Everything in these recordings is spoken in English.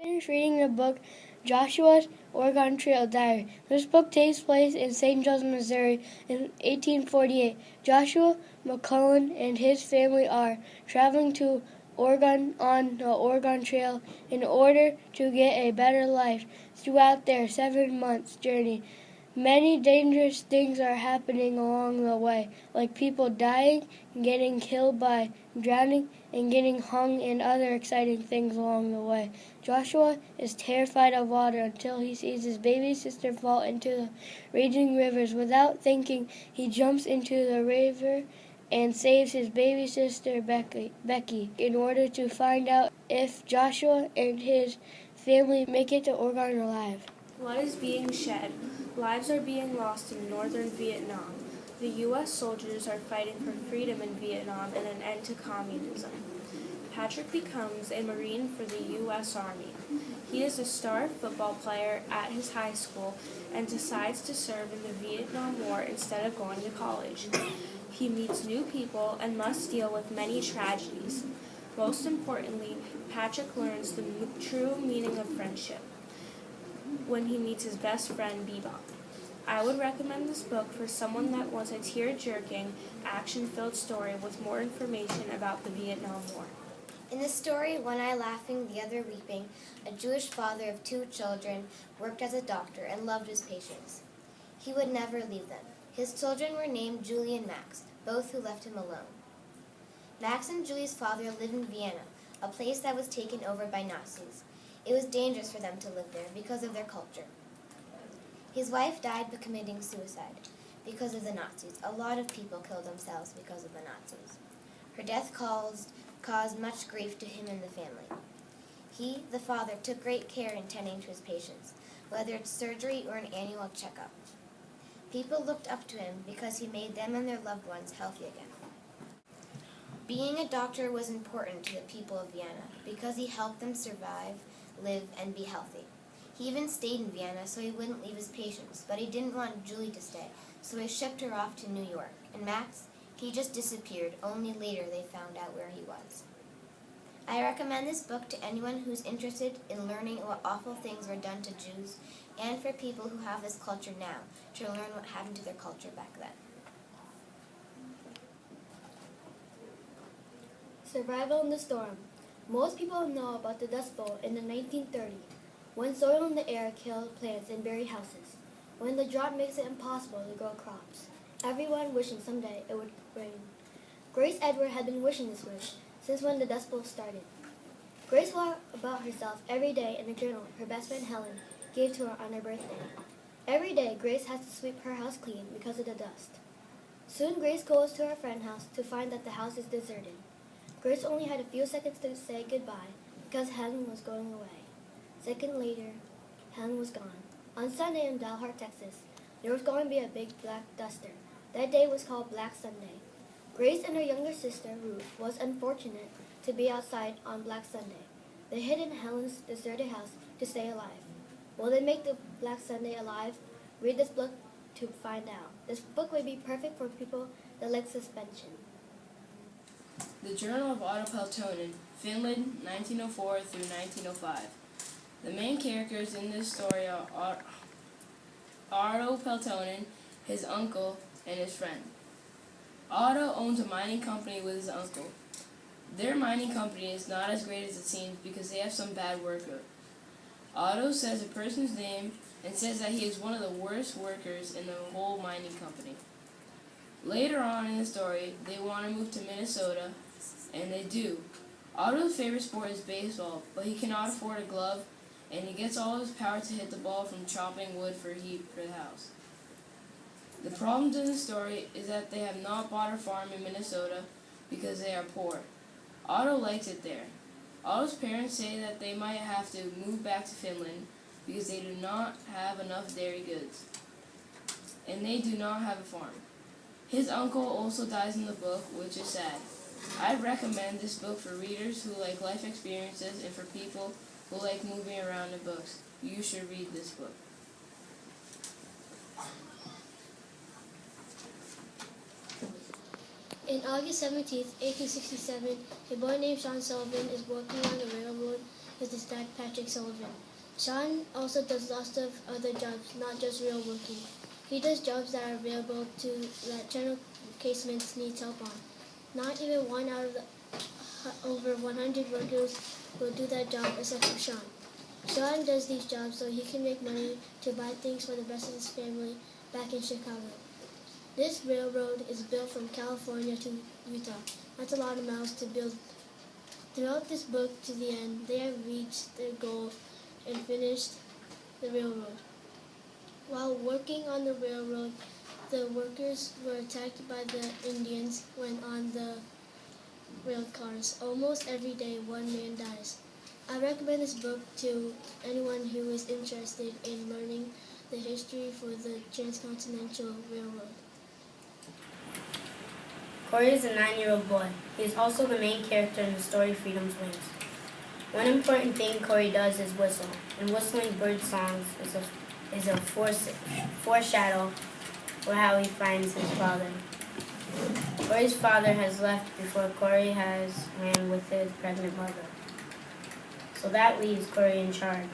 Finished reading the book Joshua's Oregon Trail Diary. This book takes place in St. Joe's, Missouri in 1848. Joshua McClellan and his family are traveling to Oregon on the Oregon Trail in order to get a better life. Throughout their 7 months journey, many dangerous things are happening along the way, like people dying, getting killed by drowning, and getting hung, and other exciting things along the way. Joshua is terrified of water until he sees his baby sister fall into the raging rivers. Without thinking, he jumps into the river and saves his baby sister Becky in order to find out if Joshua and his family make it to Oregon alive. Blood is being shed. Lives are being lost in northern Vietnam. The U.S. soldiers are fighting for freedom in Vietnam and an end to communism. Patrick becomes a Marine for the U.S. Army. He is a star football player at his high school and decides to serve in the Vietnam War instead of going to college. He meets new people and must deal with many tragedies. Most importantly, Patrick learns the true meaning of friendship when he meets his best friend, Bebop. I would recommend this book for someone that wants a tear-jerking, action-filled story with more information about the Vietnam War. In the story, One Eye Laughing, the Other Weeping, a Jewish father of 2 children worked as a doctor and loved his patients. He would never leave them. His children were named Julie and Max, both who left him alone. Max and Julie's father lived in Vienna, a place that was taken over by Nazis. It was dangerous for them to live there because of their culture. His wife died by committing suicide because of the Nazis. A lot of people killed themselves because of the Nazis. Her death caused much grief to him and the family. He, the father, took great care in tending to his patients, whether it's surgery or an annual checkup. People looked up to him because he made them and their loved ones healthy again. Being a doctor was important to the people of Vienna because he helped them survive, live, and be healthy. He even stayed in Vienna so he wouldn't leave his patients, but he didn't want Julie to stay, so he shipped her off to New York. And Max, he just disappeared. Only later they found out where he was. I recommend this book to anyone who's interested in learning what awful things were done to Jews, and for people who have this culture now, to learn what happened to their culture back then. Survival in the storm. Most people know about the Dust Bowl in the 1930s, when soil in the air killed plants and buried houses, when the drought makes it impossible to grow crops, everyone wishing someday it would rain. Grace Edward had been wishing this wish since when the Dust Bowl started. Grace wrote about herself every day in a journal her best friend Helen gave to her on her birthday. Every day, Grace has to sweep her house clean because of the dust. Soon, Grace goes to her friend's house to find that the house is deserted. Grace only had a few seconds to say goodbye because Helen was going away. A second later, Helen was gone. On Sunday in Dalhart, Texas, there was going to be a big black duster. That day was called Black Sunday. Grace and her younger sister, Ruth, was unfortunate to be outside on Black Sunday. They hid in Helen's deserted house to stay alive. Will they make the Black Sunday alive? Read this book to find out. This book would be perfect for people that like suspension. The Journal of Otto Peltonen, Finland, 1904 through 1905. The main characters in this story are Otto Peltonen, his uncle, and his friend. Otto owns a mining company with his uncle. Their mining company is not as great as it seems because they have some bad workers. Otto says a person's name and says that he is one of the worst workers in the whole mining company. Later on in the story, they want to move to Minnesota, and they do. Otto's favorite sport is baseball, but he cannot afford a glove, and he gets all his power to hit the ball from chopping wood for heat for the house. The problem in the story is that they have not bought a farm in Minnesota because they are poor. Otto likes it there. Otto's parents say that they might have to move back to Finland because they do not have enough dairy goods, and they do not have a farm. His uncle also dies in the book, which is sad. I'd recommend this book for readers who like life experiences and for people who like moving around in books. You should read this book. On August 17, 1867, a boy named John Sullivan is working on the railroad with his dad, Patrick Sullivan. Sean also does lots of other jobs, not just real working. He does jobs that are available that general casements needs help on. Not even one out of the over 100 workers will do that job except for Sean. Sean does these jobs so he can make money to buy things for the rest of his family back in Chicago. This railroad is built from California to Utah. That's a lot of miles to build. Throughout this book to the end, they have reached their goal and finished the railroad. While working on the railroad, the workers were attacked by the Indians when on the rail cars. Almost every day, one man dies. I recommend this book to anyone who is interested in learning the history for the Transcontinental Railroad. Corey is a 9-year-old boy. He is also the main character in the story Freedom's Wings. One important thing Corey does is whistle, and whistling bird songs is a foreshadow for how he finds his father. Corey's father has left before Corey has ran with his pregnant mother. So that leaves Corey in charge.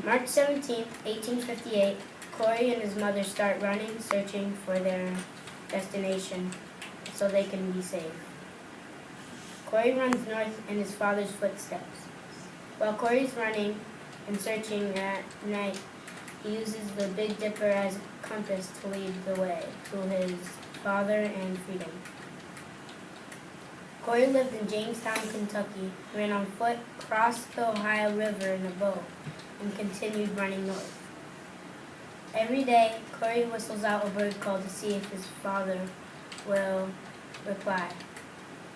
March 17, 1858, Corey and his mother start running, searching for their destination so they can be safe. Corey runs north in his father's footsteps. While Corey's running and searching at night, he uses the Big Dipper as a compass to lead the way to his father and freedom. Corey lived in Jamestown, Kentucky, ran on foot, crossed the Ohio River in a boat, and continued running north. Every day, Corey whistles out a bird call to see if his father will reply.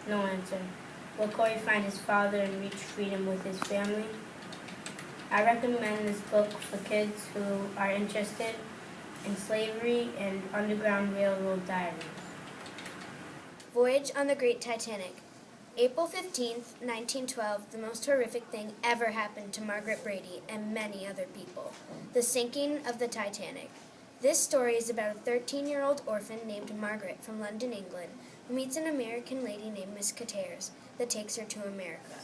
No answer. Will Corey find his father and reach freedom with his family? I recommend this book for kids who are interested in slavery and Underground Railroad diaries. Voyage on the Great Titanic. April 15th, 1912, the most horrific thing ever happened to Margaret Brady and many other people. The sinking of the Titanic. This story is about a 13-year-old orphan named Margaret from London, England, who meets an American lady named Miss Cateres that takes her to America.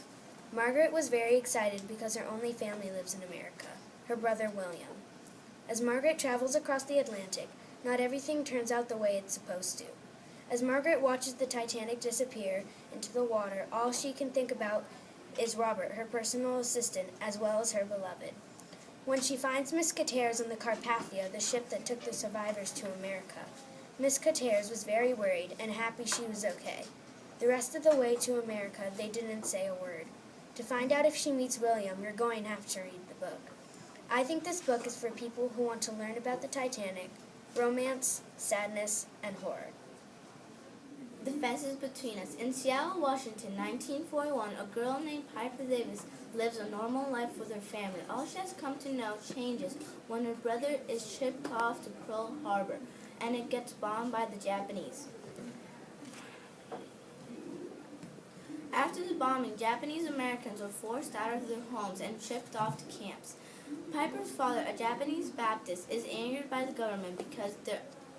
Margaret was very excited because her only family lives in America, her brother William. As Margaret travels across the Atlantic, not everything turns out the way it's supposed to. As Margaret watches the Titanic disappear into the water, all she can think about is Robert, her personal assistant, as well as her beloved. When she finds Miss Cateres on the Carpathia, the ship that took the survivors to America, Miss Cateres was very worried and happy she was okay. The rest of the way to America, they didn't say a word. To find out if she meets William, you're going to have to read the book. I think this book is for people who want to learn about the Titanic, romance, sadness, and horror. The Fences Between Us. In Seattle, Washington, 1941, a girl named Piper Davis lives a normal life with her family. All she has come to know changes when her brother is shipped off to Pearl Harbor and it gets bombed by the Japanese. After the bombing, Japanese Americans were forced out of their homes and shipped off to camps. Piper's father, a Japanese Baptist, is angered by the government because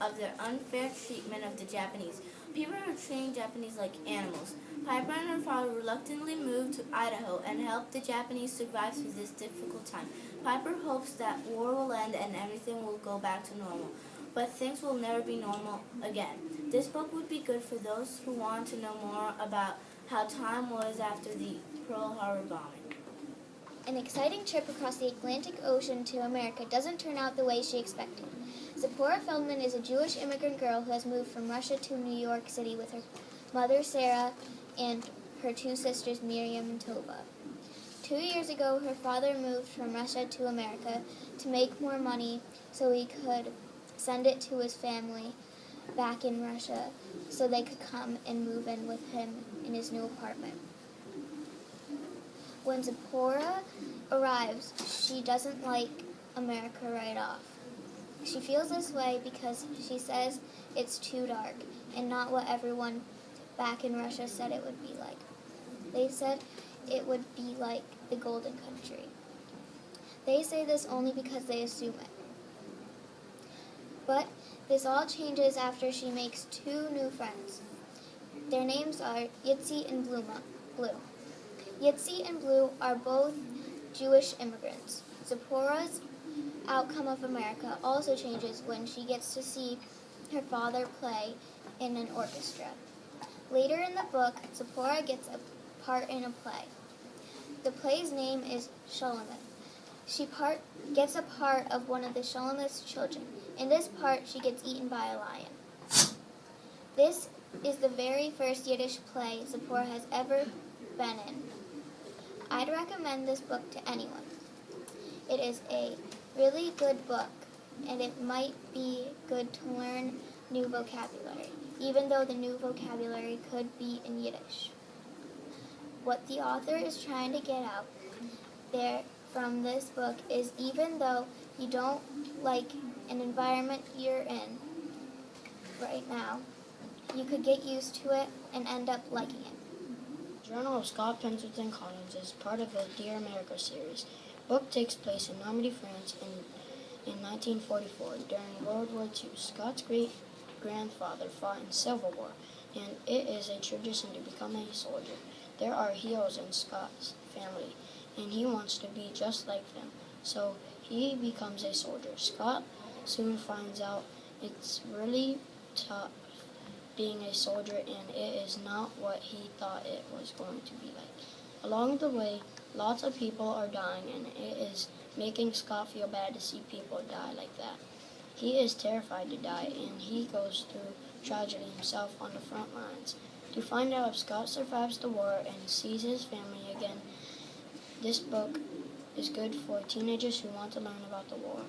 of their unfair treatment of the Japanese. People are treating Japanese like animals. Piper and her father reluctantly moved to Idaho and helped the Japanese survive through this difficult time. Piper hopes that war will end and everything will go back to normal. But things will never be normal again. This book would be good for those who want to know more about how time was after the Pearl Harbor bombing. An exciting trip across the Atlantic Ocean to America doesn't turn out the way she expected. Zipporah Feldman is a Jewish immigrant girl who has moved from Russia to New York City with her mother Sarah and her two sisters Miriam and Tova. 2 years ago, her father moved from Russia to America to make more money so he could send it to his family back in Russia so they could come and move in with him in his new apartment. When Zipporah arrives, she doesn't like America right off. She feels this way because she says it's too dark and not what everyone back in Russia said it would be like. They said it would be like the Golden Country. They say this only because they assume it. But this all changes after she makes two new friends. Their names are Yitzi and Blue. Yitzi and Blue are both Jewish immigrants. Zipporah's outcome of America also changes when she gets to see her father play in an orchestra. Later in the book, Zipporah gets a part in a play. The play's name is Shulamith. She gets a part of one of the Shulamith's children. In this part, she gets eaten by a lion. This is the very first Yiddish play Zipporah has ever been in. I'd recommend this book to anyone. It is a really good book, and it might be good to learn new vocabulary, even though the new vocabulary could be in Yiddish. What the author is trying to get out there from this book is even though you don't like an environment you're in right now, you could get used to it and end up liking it. Journal of Scott Pendleton Collins is part of the Dear America series. The book takes place in Normandy, France in 1944 during World War II. Scott's great-grandfather fought in Civil War, and it is a tradition to become a soldier. There are heroes in Scott's family, and he wants to be just like them, so he becomes a soldier. Scott soon finds out it's really tough being a soldier, and it is not what he thought it was going to be like. Along the way, lots of people are dying, and it is making Scott feel bad to see people die like that. He is terrified to die, and he goes through tragedy himself on the front lines. To find out if Scott survives the war and sees his family again, this book is good for teenagers who want to learn about the war.